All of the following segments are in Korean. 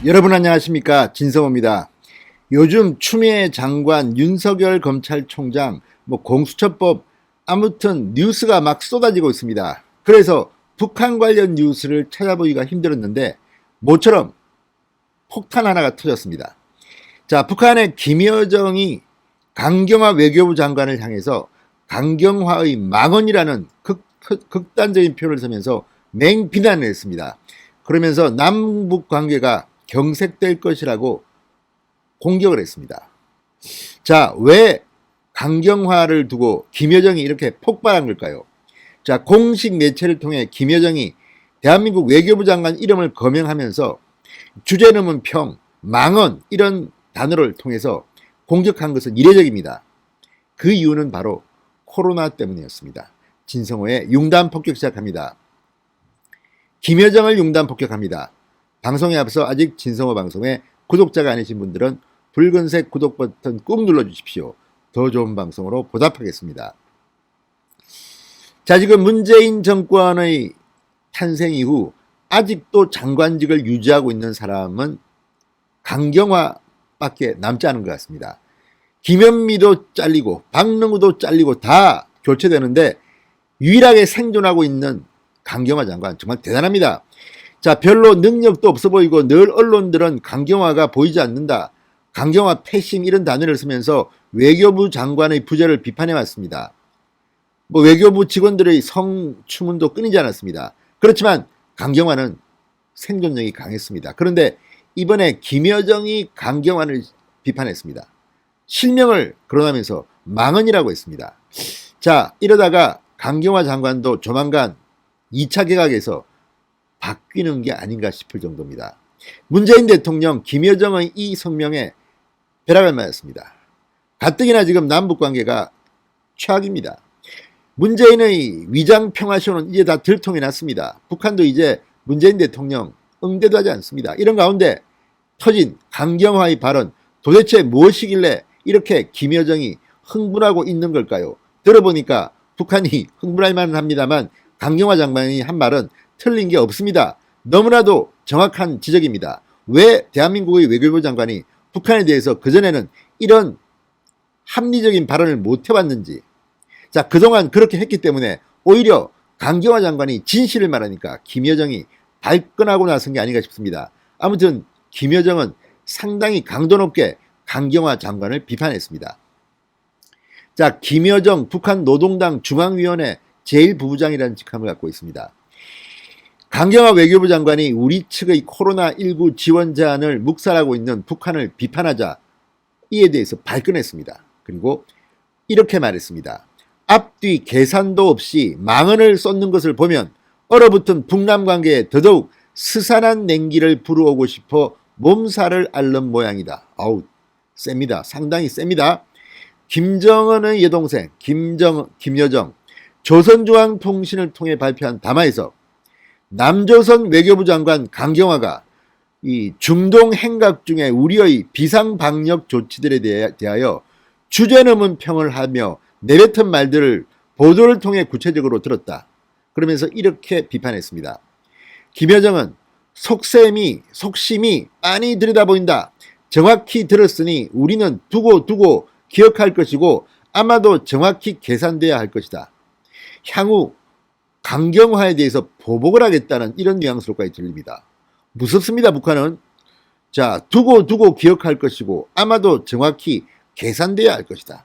여러분 안녕하십니까, 진성호입니다. 요즘 추미애 장관, 윤석열 검찰총장, 공수처법, 아무튼 뉴스가 막 쏟아지고 있습니다. 그래서 북한 관련 뉴스를 찾아보기가 힘들었는데 모처럼 폭탄 하나가 터졌습니다. 자, 북한의 김여정이 강경화 외교부 장관을 향해서 강경화의 망언이라는 극단적인 표현을 쓰면서 맹비난을 했습니다. 그러면서 남북 관계가 경색될 것이라고 공격을 했습니다. 자, 왜 강경화를 두고 김여정이 이렇게 폭발한 걸까요? 자, 공식 매체를 통해 김여정이 대한민국 외교부 장관 이름을 거명하면서 주제넘은 평, 망언 이런 단어를 통해서 공격한 것은 이례적입니다. 그 이유는 바로 코로나 때문이었습니다. 진성호의 융단 폭격 시작합니다. 김여정을 융단 폭격합니다. 방송에 앞서 아직 진성호 방송에 구독자가 아니신 분들은 붉은색 구독 버튼 꾹 눌러주십시오. 더 좋은 방송으로 보답하겠습니다. 자, 지금 문재인 정권의 탄생 이후 아직도 장관직을 유지하고 있는 사람은 강경화밖에 남지 않은 것 같습니다. 김현미도 잘리고 박능우도 잘리고 다 교체되는데 유일하게 생존하고 있는 강경화 장관 정말 대단합니다. 자, 별로 능력도 없어 보이고 늘 언론들은 강경화가 보이지 않는다, 강경화 패심 이런 단어를 쓰면서 외교부 장관의 부재를 비판해 왔습니다. 외교부 직원들의 성추문도 끊이지 않았습니다. 그렇지만 강경화는 생존력이 강했습니다. 그런데 이번에 김여정이 강경화를 비판했습니다. 실명을 거론하면서 망언이라고 했습니다. 자, 이러다가 강경화 장관도 조만간 2차 개각에서 바뀌는 게 아닌가 싶을 정도입니다. 문재인 대통령 김여정의 이 성명에 벼락을 맞았습니다. 가뜩이나 지금 남북관계가 최악입니다. 문재인의 위장평화쇼는 이제 다 들통이 났습니다. 북한도 이제 문재인 대통령 응대도 하지 않습니다. 이런 가운데 터진 강경화의 발언, 도대체 무엇이길래 이렇게 김여정이 흥분하고 있는 걸까요? 들어보니까 북한이 흥분할 만은 합니다만 강경화 장관이 한 말은 틀린 게 없습니다. 너무나도 정확한 지적입니다. 왜 대한민국의 외교부 장관이 북한에 대해서 그전에는 이런 합리적인 발언을 못 해왔는지. 자, 그동안 그렇게 했기 때문에 오히려 강경화 장관이 진실을 말하니까 김여정이 발끈하고 나선 게 아닌가 싶습니다. 아무튼 김여정은 상당히 강도 높게 강경화 장관을 비판했습니다. 자, 김여정 북한 노동당 중앙위원회 제1부부장이라는 직함을 갖고 있습니다. 강경화 외교부 장관이 우리 측의 코로나19 지원 제안을 묵살하고 있는 북한을 비판하자 이에 대해서 발끈했습니다. 그리고 이렇게 말했습니다. 앞뒤 계산도 없이 망언을 쏟는 것을 보면 얼어붙은 북남 관계에 더더욱 스산한 냉기를 불어오고 싶어 몸살을 앓는 모양이다. 아우, 셉니다. 상당히 셉니다. 김정은의 여동생 김여정 조선중앙통신을 통해 발표한 담화에서 남조선 외교부 장관 강경화가 이 중동 행각 중에 우리의 비상방역 조치들에 대하여 주제넘은 평을 하며 내뱉은 말들을 보도를 통해 구체적으로 들었다. 그러면서 이렇게 비판했습니다. 김여정은 속심이 많이 들여다보인다. 정확히 들었으니 우리는 두고 기억할 것이고 아마도 정확히 계산돼야 할 것이다. 향후 강경화에 대해서 보복을 하겠다는 이런 뉘앙스로까지 들립니다. 무섭습니다, 북한은. 자, 두고 기억할 것이고 아마도 정확히 계산돼야 할 것이다.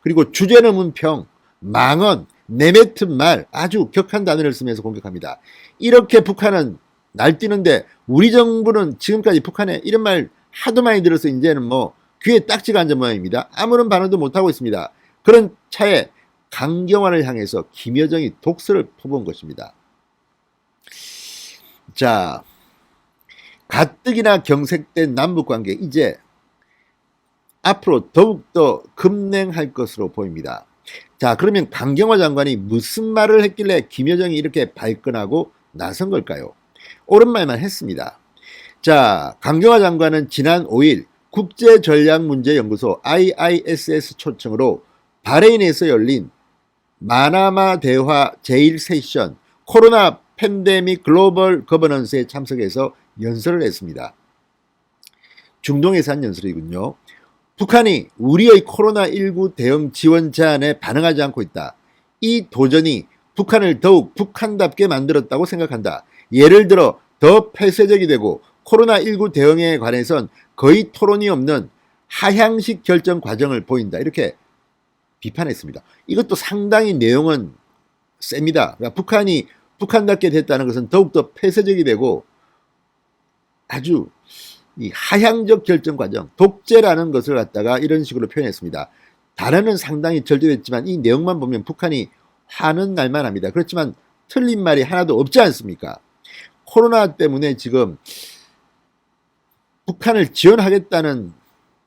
그리고 주제넘은 평, 망언, 내뱉은 말 아주 격한 단어를 쓰면서 공격합니다. 이렇게 북한은 날뛰는데 우리 정부는 지금까지 북한에 이런 말 하도 많이 들어서 이제는 귀에 딱지가 앉은 모양입니다. 아무런 반응도 못하고 있습니다. 그런 차에 강경화를 향해서 김여정이 독설을 퍼부은 것입니다. 자, 가뜩이나 경색된 남북관계 이제 앞으로 더욱더 급냉할 것으로 보입니다. 자, 그러면 강경화 장관이 무슨 말을 했길래 김여정이 이렇게 발끈하고 나선 걸까요? 옳은 말만 했습니다. 자, 강경화 장관은 지난 5일 국제전략문제연구소 IISS 초청으로 바레인에서 열린 마나마 대화 제1세션 코로나 팬데믹 글로벌 거버넌스에 참석해서 연설을 했습니다. 중동에서 한 연설이군요. 북한이 우리의 코로나19 대응 지원 제안에 반응하지 않고 있다. 이 도전이 북한을 더욱 북한답게 만들었다고 생각한다. 예를 들어 더 폐쇄적이 되고 코로나19 대응에 관해선 거의 토론이 없는 하향식 결정 과정을 보인다. 이렇게 비판했습니다. 이것도 상당히 내용은 셉니다. 그러니까 북한이 북한답게 됐다는 것은 더욱더 폐쇄적이 되고 아주 이 하향적 결정 과정, 독재라는 것을 갖다가 이런 식으로 표현했습니다. 단어는 상당히 절제됐지만 이 내용만 보면 북한이 화는 날만 합니다. 그렇지만 틀린 말이 하나도 없지 않습니까? 코로나 때문에 지금 북한을 지원하겠다는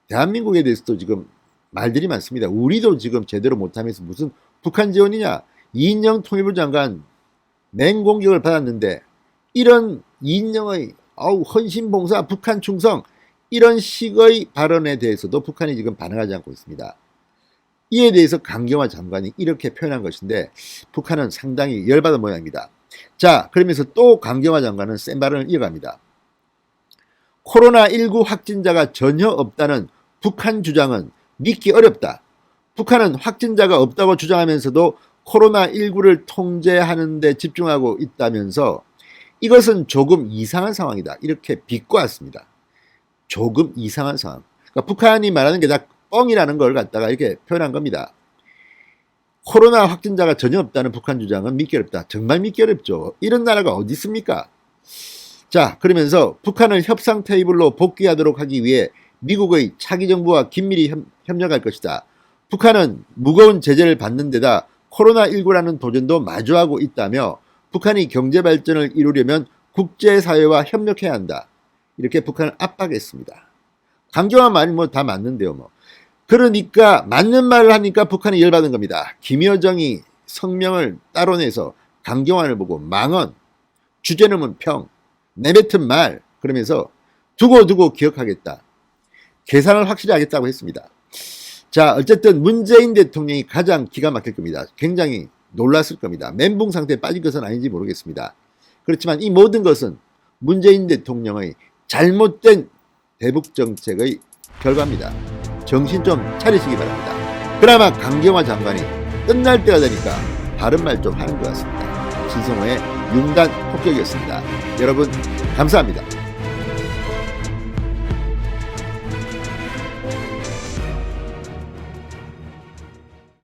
대한민국에 대해서도 지금 말들이 많습니다. 우리도 지금 제대로 못하면서 무슨 북한 지원이냐? 이인영 통일부 장관 맹공격을 받았는데 이런 이인영의 헌신봉사, 북한 충성 이런 식의 발언에 대해서도 북한이 지금 반응하지 않고 있습니다. 이에 대해서 강경화 장관이 이렇게 표현한 것인데 북한은 상당히 열받은 모양입니다. 자, 그러면서 또 강경화 장관은 센 발언을 이어갑니다. 코로나19 확진자가 전혀 없다는 북한 주장은 믿기 어렵다. 북한은 확진자가 없다고 주장하면서도 코로나19를 통제하는 데 집중하고 있다면서 이것은 조금 이상한 상황이다. 이렇게 비꼬았습니다. 조금 이상한 상황. 그러니까 북한이 말하는 게 다 뻥이라는 걸 갖다가 이렇게 표현한 겁니다. 코로나 확진자가 전혀 없다는 북한 주장은 믿기 어렵다. 정말 믿기 어렵죠. 이런 나라가 어디 있습니까? 자, 그러면서 북한을 협상 테이블로 복귀하도록 하기 위해 미국의 차기 정부와 긴밀히 협력할 것이다. 북한은 무거운 제재를 받는 데다 코로나19라는 도전도 마주하고 있다며 북한이 경제 발전을 이루려면 국제사회와 협력해야 한다. 이렇게 북한을 압박했습니다. 강경한 말이 뭐 다 맞는데요. 뭐. 그러니까 맞는 말을 하니까 북한이 열받은 겁니다. 김여정이 성명을 따로 내서 강경화를 보고 망언, 주제넘은 평, 내뱉은 말 그러면서 두고 기억하겠다. 계산을 확실히 하겠다고 했습니다. 자, 어쨌든 문재인 대통령이 가장 기가 막힐 겁니다. 굉장히 놀랐을 겁니다. 멘붕 상태에 빠진 것은 아닌지 모르겠습니다. 그렇지만 이 모든 것은 문재인 대통령의 잘못된 대북 정책의 결과입니다. 정신 좀 차리시기 바랍니다. 그나마 강경화 장관이 끝날 때가 되니까 바른 말 좀 하는 것 같습니다. 진성호의 융단 폭격이었습니다. 여러분 감사합니다.